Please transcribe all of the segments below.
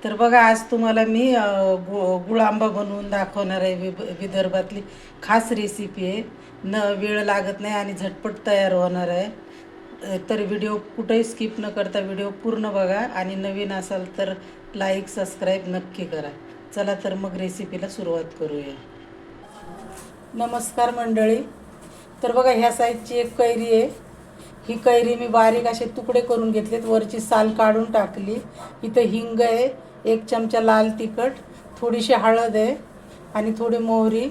तर बघा, आज तुम्हाला मी गुळ आंबा बनवून दाखवणार आहे. विदर्भातली खास रेसिपी आहे. वेळ लागत नाही आणि झटपट तयार होणार आहे. तर व्हिडिओ कुठेही स्किप न करता व्हिडिओ पूर्ण बघा आणि नवीन असाल तर लाईक सबस्क्राईब नक्की करा. चला तर मग रेसिपीला सुरुवात करूया. नमस्कार मंडळी. तर बघा, ह्या साईजची एक कैरी आहे. ही कैरी मी बारीक असे तुकडे करून घेतलेत, वरची साल काढून टाकली. इथं हिंग आहे, 1 चमचा लाल तिखट, थोडीशी हळद आहे आणि थोडी मोहरी,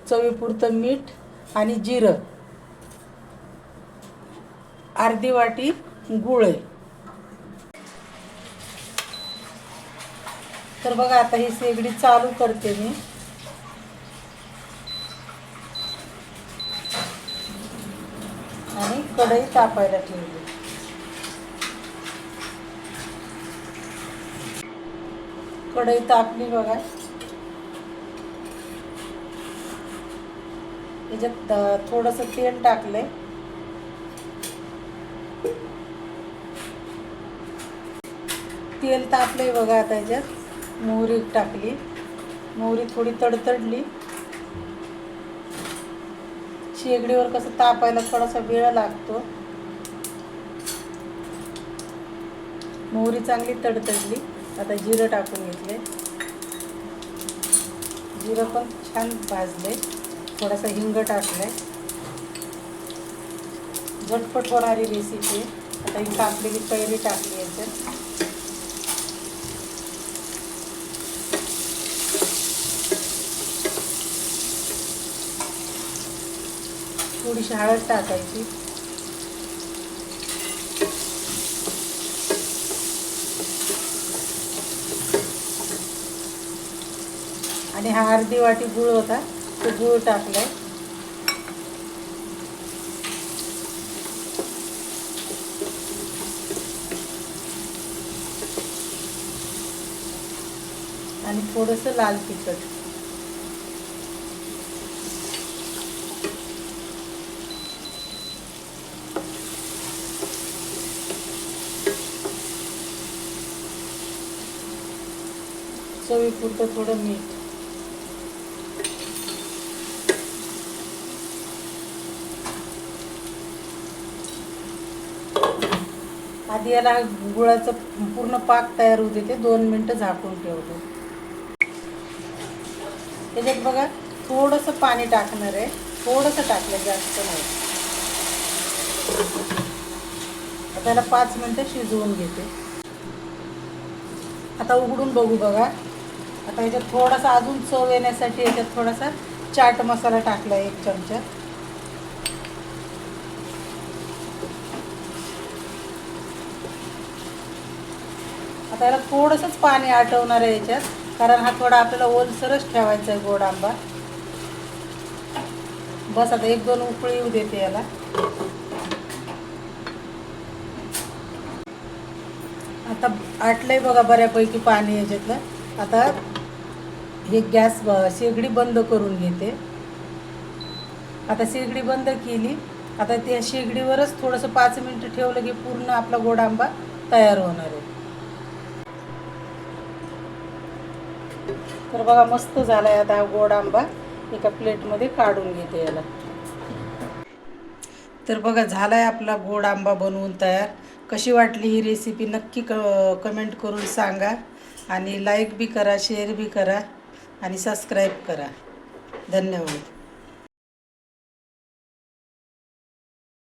चवीपुरतं मीठ आणि जिरं, अर्धी वाटी गूळ आहे. तर बघा, आता ही शेगडी चालू करते मी आणि कढई तापायला ठेवली. कढई तापली बघा. याच्यात थोडंसं तेल टाकलंय. तेल तापलंय बघा. आता याच्यात मोहरी टाकली. मोहरी थोडी तडतडली. शेगडीवर कसं तापायला थोडासा वेळ लागतो. मोहरी चांगली तडतडली. आता जिरं टाकून घेतले. जिरं पण छान भाजले. थोडासा हिंग टाकलाय. झटपट होणारी रेसिपी आहे. आता ही कापलेली कैरी टाकली याच्यात. थोडीशी हळद टाकायची. आणि हा अर्धी वाटी गूळ होता, तो गूळ टाकलाय. आणि थोडंसं लाल तिखट. चवीपुरतं थोडं मीठ. आधी याला गुळाचं पूर्ण पाक तयार होऊ देते. 2 मिनटं झाकून ठेवतो. त्याच्यात बघा थोडंसं पाणी टाकणार आहे. थोडंसं टाकलं, जास्त नाही. त्याला 5 मिनटं शिजवून घेते. आता उघडून बघू बघा. आता याच्यात थोडासा अजून चव येण्यासाठी याच्यात थोडासा चाट मसाला टाकला 1 चमचा. आता याला थोडंसंच पाणी आटवणार आहे याच्यात, कारण हा थोडा आपल्याला ओलसरच ठेवायचा आहे गोड आंबा. बस आता 1-2 उकळी येऊ देते याला. आता आटलंय बघा बऱ्यापैकी पाणी याच्यातलं. आता हे गॅस शेगडी बंद करून घेते. आता शेगडी बंद केली. आता त्या शेगडीवरच थोडंसं 5 मिनटं ठेवलं की पूर्ण आपला गोड आंबा तयार होणार आहे. तर बघा, मस्त झालाय. आता हा गोड आंबा एका प्लेटमध्ये काढून घेते याला. तर बघा, झालाय आपला गोड आंबा बनवून तयार. कशी वाटली ही रेसिपी नक्की कमेंट करून सांगा. आणि लाईक बी करा, शेअर बी करा आणि सबस्क्राईब करा. धन्यवाद.